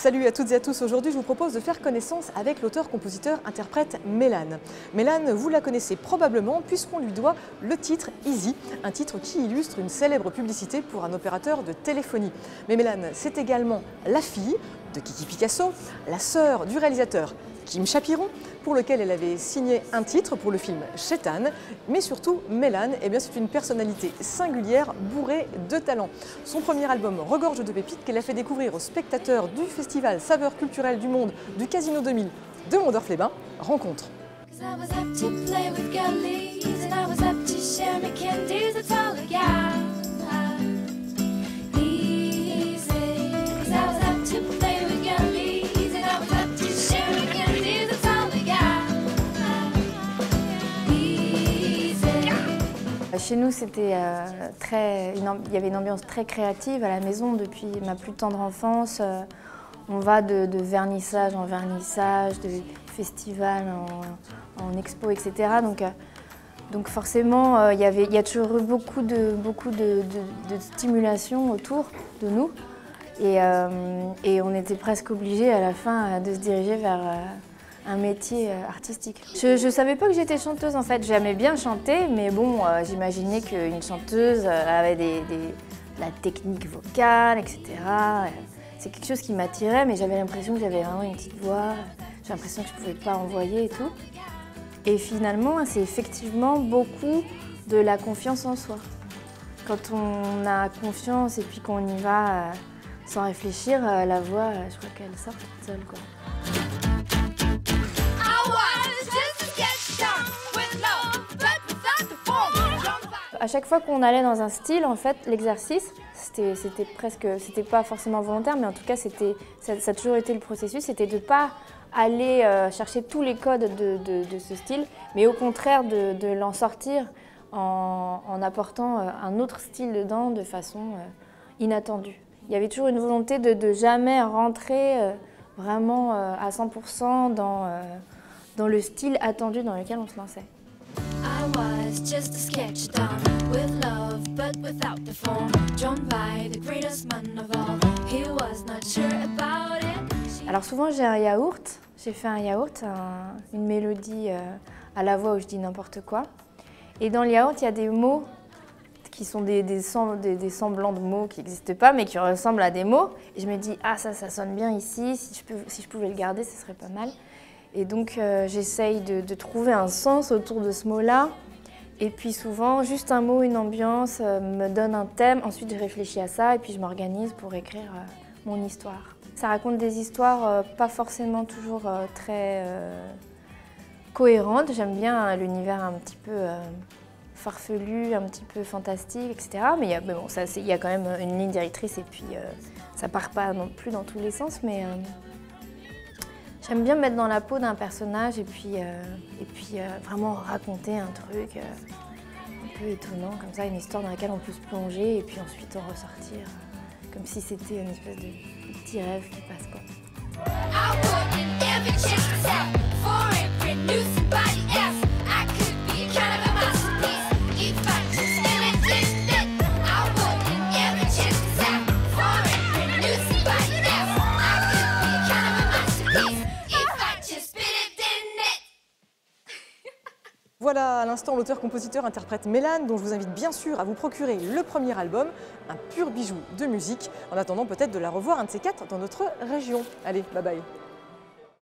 Salut à toutes et à tous, aujourd'hui je vous propose de faire connaissance avec l'auteur-compositeur-interprète Mélane. Mélane, vous la connaissez probablement puisqu'on lui doit le titre Easy, un titre qui illustre une célèbre publicité pour un opérateur de téléphonie. Mais Mélane, c'est également la fille de Kiki Picasso, la sœur du réalisateur Kim Chapiron, pour lequel elle avait signé un titre pour le film Chétane. Mais surtout, Mélane, c'est une personnalité singulière, bourrée de talent. Son premier album regorge de pépites qu'elle a fait découvrir aux spectateurs du festival Saveurs culturelles du monde du Casino 2000 de Mondorf-les-Bains. Rencontre. Chez nous, c'était il y avait une ambiance très créative à la maison depuis ma plus tendre enfance. On va de vernissage en vernissage, de festival en expo, etc. Donc forcément, il y a toujours eu beaucoup de stimulation autour de nous. Et on était presque obligés à la fin de se diriger vers un métier artistique. Je ne savais pas que j'étais chanteuse en fait. J'aimais bien chanter, mais bon, j'imaginais qu'une chanteuse avait de la technique vocale, etc. C'est quelque chose qui m'attirait, mais j'avais l'impression que j'avais vraiment une petite voix. J'ai l'impression que je ne pouvais pas envoyer et tout. Et finalement, c'est effectivement beaucoup de la confiance en soi. Quand on a confiance et puis qu'on y va sans réfléchir, la voix, je crois qu'elle sort toute seule, quoi. À chaque fois qu'on allait dans un style, en fait, l'exercice, c'était pas forcément volontaire, mais en tout cas, ça a toujours été le processus, c'était de ne pas aller chercher tous les codes de ce style, mais au contraire de l'en sortir en apportant un autre style dedans de façon inattendue. Il y avait toujours une volonté de jamais rentrer vraiment à 100% dans le style attendu dans lequel on se lançait. I was just a sketch done with love, but without the form, drawn by the greatest man of all. He was not sure about it. Alors souvent j'ai un yaourt, j'ai fait un yaourt, une mélodie à la voix où je dis n'importe quoi. Et dans le yaourt, il y a des mots qui sont des semblants de mots qui n'existent pas, mais qui ressemblent à des mots. Et je me dis, ah ça sonne bien ici, si je pouvais le garder, ce serait pas mal. Et donc j'essaye de trouver un sens autour de ce mot-là. Et puis souvent, juste un mot, une ambiance me donne un thème. Ensuite, je réfléchis à ça et puis je m'organise pour écrire mon histoire. Ça raconte des histoires pas forcément toujours très cohérentes. J'aime bien l'univers un petit peu farfelu, un petit peu fantastique, etc. Mais il y a quand même une ligne directrice et puis ça part pas non plus dans tous les sens. Mais j'aime bien me mettre dans la peau d'un personnage et puis vraiment raconter un truc un peu étonnant, comme ça, une histoire dans laquelle on peut se plonger et puis ensuite en ressortir comme si c'était une espèce de petit rêve qui passe, quoi. Voilà à l'instant l'auteur-compositeur-interprète Mélane, dont je vous invite bien sûr à vous procurer le premier album, un pur bijou de musique, en attendant peut-être de la revoir un de ces quatre dans notre région. Allez, bye bye.